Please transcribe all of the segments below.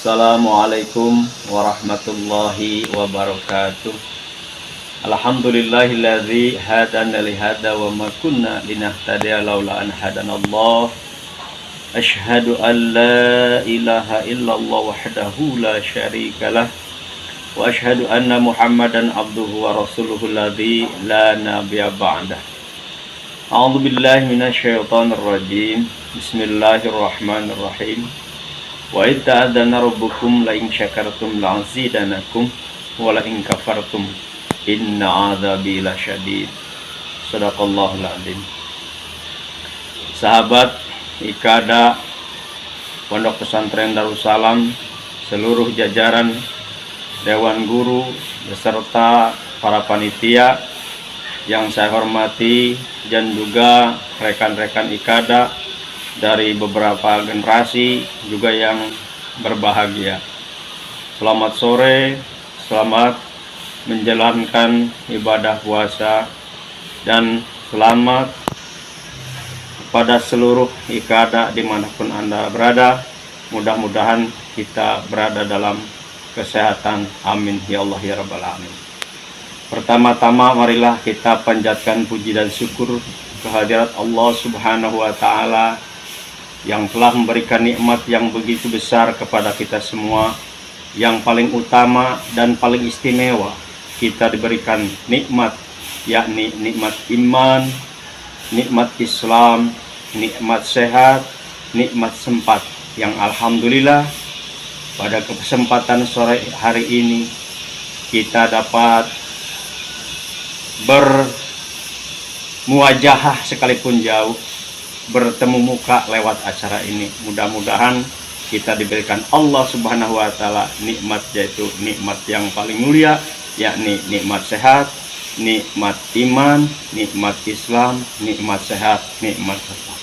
Assalamualaikum warahmatullahi wabarakatuh. Alhamdulillahilladzi hadana li hada wa ma kunna linahtadiya laula an hadanallah. Asyhadu an la ilaha illallah wahdahu la syarikalah wa asyhadu anna Muhammadan abduhu wa rasuluhu alladzi la nabiyya ba'dah. A'udzu billahi minasyaitonir rajim. Bismillahirrahmanirrahim. Wa idza adana rabbukum la in syakartum la azidanakum wa la in kafartum inna adzabi lasyadid. Shadaqallahul adzim. Sahabat Ikada Pondok Pesantren Darussalam, seluruh jajaran dewan guru beserta para panitia yang saya hormati dan juga rekan-rekan Ikada dari beberapa generasi juga yang berbahagia. Selamat sore, selamat menjalankan ibadah puasa, dan selamat kepada seluruh Ikada dimanapun Anda berada. Mudah-mudahan kita berada dalam kesehatan. Amin ya Allah ya Rabbal Alamin. Pertama-tama marilah kita panjatkan puji dan syukur kehadirat Allah Subhanahu wa Ta'ala yang telah memberikan nikmat yang begitu besar kepada kita semua. Yang paling utama dan paling istimewa, kita diberikan nikmat, yakni nikmat iman, nikmat Islam, nikmat sehat, nikmat sempat, yang alhamdulillah pada kesempatan sore hari ini kita dapat bermuajahah sekalipun jauh, bertemu muka lewat acara ini. Mudah-mudahan kita diberikan Allah Subhanahu wa Ta'ala nikmat, yaitu nikmat yang paling mulia, yakni nikmat sehat, nikmat iman, nikmat Islam, nikmat sehat, nikmat sehat.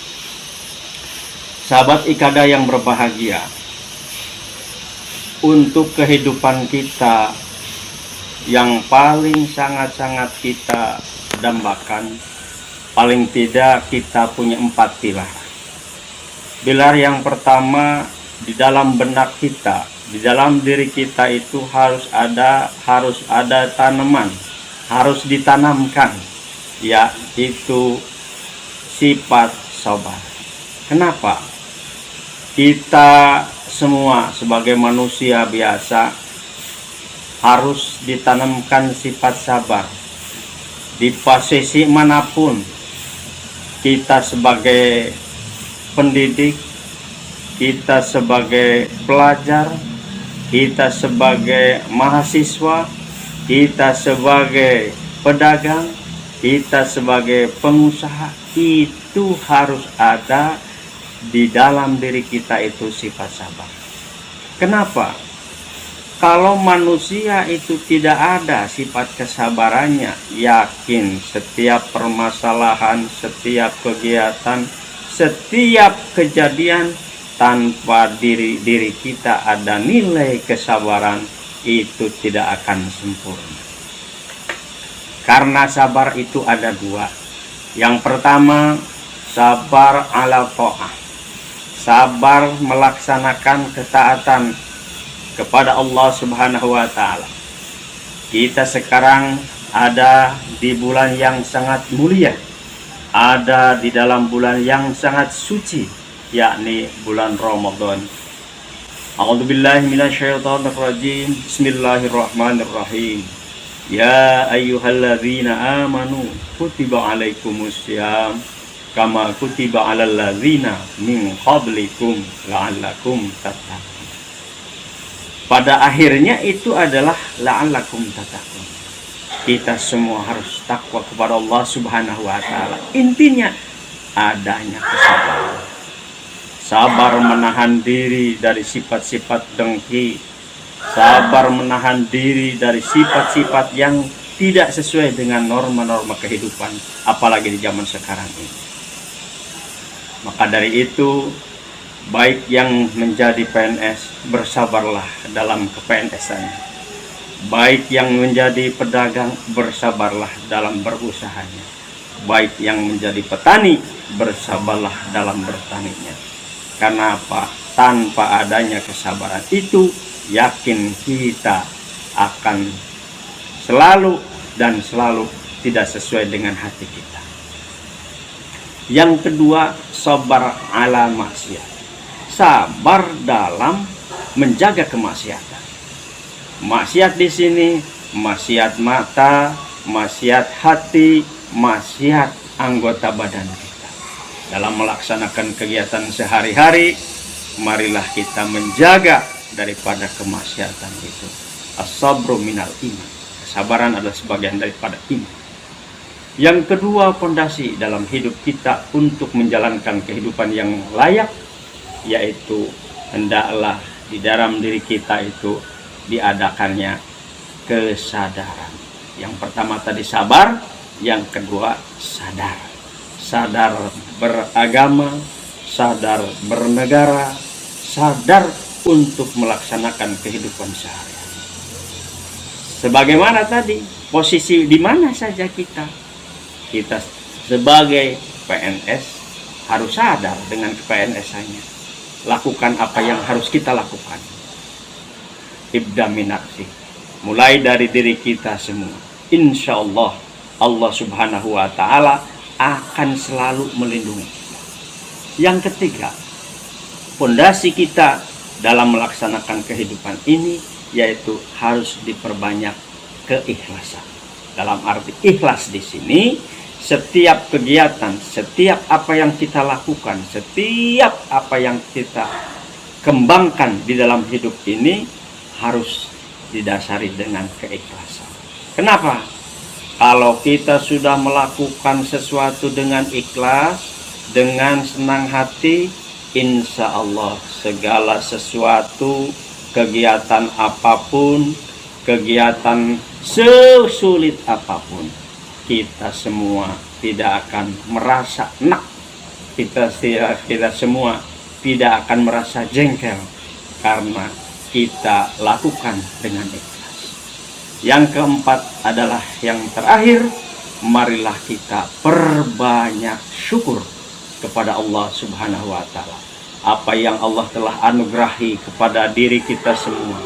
Sahabat Ikada yang berbahagia, untuk kehidupan kita yang paling sangat-sangat kita dambakan, paling tidak kita punya 4 pilar. Pilar yang pertama, di dalam benak kita, di dalam diri kita itu harus ada tanaman, harus ditanamkan, yaitu sifat sabar. Kenapa? Kita semua sebagai manusia biasa harus ditanamkan sifat sabar di posisi manapun. Kita sebagai pendidik, kita sebagai pelajar, kita sebagai mahasiswa, kita sebagai pedagang, kita sebagai pengusaha, itu harus ada di dalam diri kita itu sifat sabar. Kenapa? Kalau manusia itu tidak ada sifat kesabarannya, yakin setiap permasalahan, setiap kegiatan, setiap kejadian tanpa diri kita ada nilai kesabaran, itu tidak akan sempurna. Karena sabar itu ada 2. Yang pertama, sabar ala ta'ah, sabar melaksanakan ketaatan kepada Allah Subhanahu wa Ta'ala. Kita sekarang ada di bulan yang sangat mulia, ada di dalam bulan yang sangat suci, yakni bulan Ramadan. A'udzubillahi minasyaitonir rajim. Bismillahirrahmanirrahim. Ya ayyuhalladzina amanu kutiba alaikumussyam kama kutiba alal ladzina min qablikum la'allakum tattaqun. Pada akhirnya itu adalah la'allakum tattaqun. Kita semua harus takwa kepada Allah Subhanahu wa Ta'ala. Intinya adanya kesabaran. Sabar menahan diri dari sifat-sifat dengki, sabar menahan diri dari sifat-sifat yang tidak sesuai dengan norma-norma kehidupan, apalagi di zaman sekarang ini. Maka dari itu, baik yang menjadi PNS, bersabarlah dalam ke-PNS-an. Baik yang menjadi pedagang, bersabarlah dalam berusahanya. Baik yang menjadi petani, bersabarlah dalam bertaninya. Karena apa? Tanpa adanya kesabaran itu, yakin kita akan selalu dan selalu tidak sesuai dengan hati kita. Yang kedua, sabar ala maksiat. Sabar dalam menjaga kemaksiatan. Maksiat di sini, maksiat mata, maksiat hati, maksiat anggota badan kita. Dalam melaksanakan kegiatan sehari-hari, marilah kita menjaga daripada kemaksiatan itu. As-sabru minal iman. Kesabaran adalah sebagian daripada iman. Yang kedua, pondasi dalam hidup kita untuk menjalankan kehidupan yang layak, yaitu hendaklah di dalam diri kita itu diadakannya kesadaran. Yang pertama tadi sabar, yang kedua sadar. Sadar beragama, sadar bernegara, sadar untuk melaksanakan kehidupan sehari-hari. Sebagaimana tadi, posisi di mana saja kita sebagai PNS harus sadar dengan PNS-nya. Lakukan apa yang harus kita lakukan. Ibda min nafsi. Mulai dari diri kita semua. Insya Allah, Allah subhanahu wa ta'ala akan selalu melindungi kita. Yang ketiga, pondasi kita dalam melaksanakan kehidupan ini, yaitu harus diperbanyak keikhlasan. Dalam arti ikhlas di sini, setiap kegiatan, setiap apa yang kita lakukan, setiap apa yang kita kembangkan di dalam hidup ini harus didasari dengan keikhlasan. Kenapa? Kalau kita sudah melakukan sesuatu dengan ikhlas, dengan senang hati, insya Allah segala sesuatu, kegiatan apapun, kegiatan sesulit apapun, kita semua tidak akan merasa enak. Kita semua tidak akan merasa jengkel karena kita lakukan dengan ikhlas. Yang keempat adalah yang terakhir, marilah kita perbanyak syukur kepada Allah subhanahu wa ta'ala. Apa yang Allah telah anugerahi kepada diri kita semua.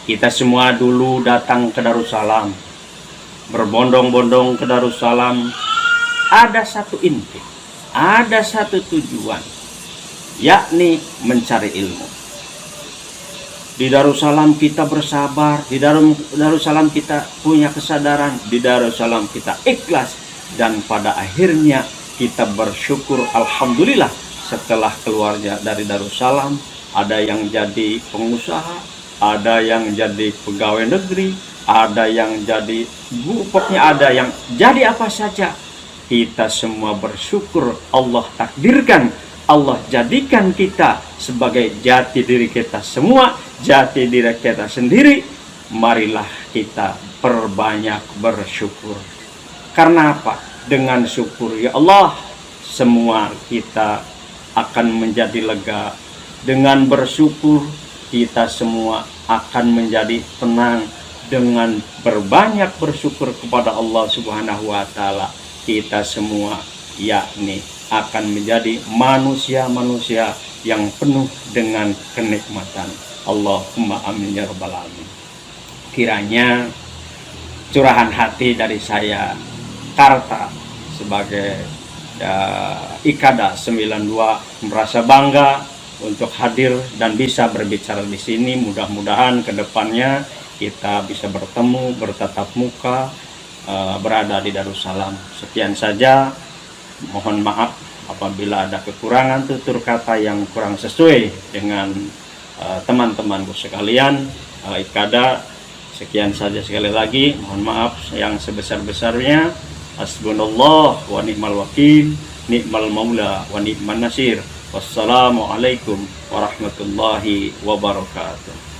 Kita semua dulu datang ke Darussalam, berbondong-bondong ke Darussalam, ada satu inti, ada satu tujuan, yakni mencari ilmu. Di Darussalam kita bersabar, di Darussalam kita punya kesadaran, di Darussalam kita ikhlas, dan pada akhirnya kita bersyukur, alhamdulillah, setelah keluarnya dari Darussalam, ada yang jadi pengusaha, ada yang jadi pegawai negeri, ada yang jadi guru, pokoknya ada yang jadi apa saja. Kita semua bersyukur Allah takdirkan, Allah jadikan kita sebagai jati diri kita semua, jati diri kita sendiri. Marilah kita perbanyak bersyukur. Karena apa? Dengan syukur, ya Allah, semua kita akan menjadi lega. Dengan bersyukur, kita semua akan menjadi tenang. Dengan berbanyak bersyukur kepada Allah subhanahu wa ta'ala, kita semua yakni akan menjadi manusia-manusia yang penuh dengan kenikmatan. Allahumma amin ya rabbal alamin. Kiranya curahan hati dari saya, Karta, sebagai Ikada 92, merasa bangga untuk hadir dan bisa berbicara di sini. Mudah-mudahan ke depannya kita bisa bertemu, bertatap muka, berada di Darussalam. Sekian saja. Mohon maaf apabila ada kekurangan tutur kata yang kurang sesuai dengan teman-temanku sekalian. Ikada, sekian saja sekali lagi. Mohon maaf yang sebesar-besarnya. Hasbunallah wa ni'mal wakil, ni'mal maula wa ni'man nasir. Wassalamualaikum warahmatullahi wabarakatuh.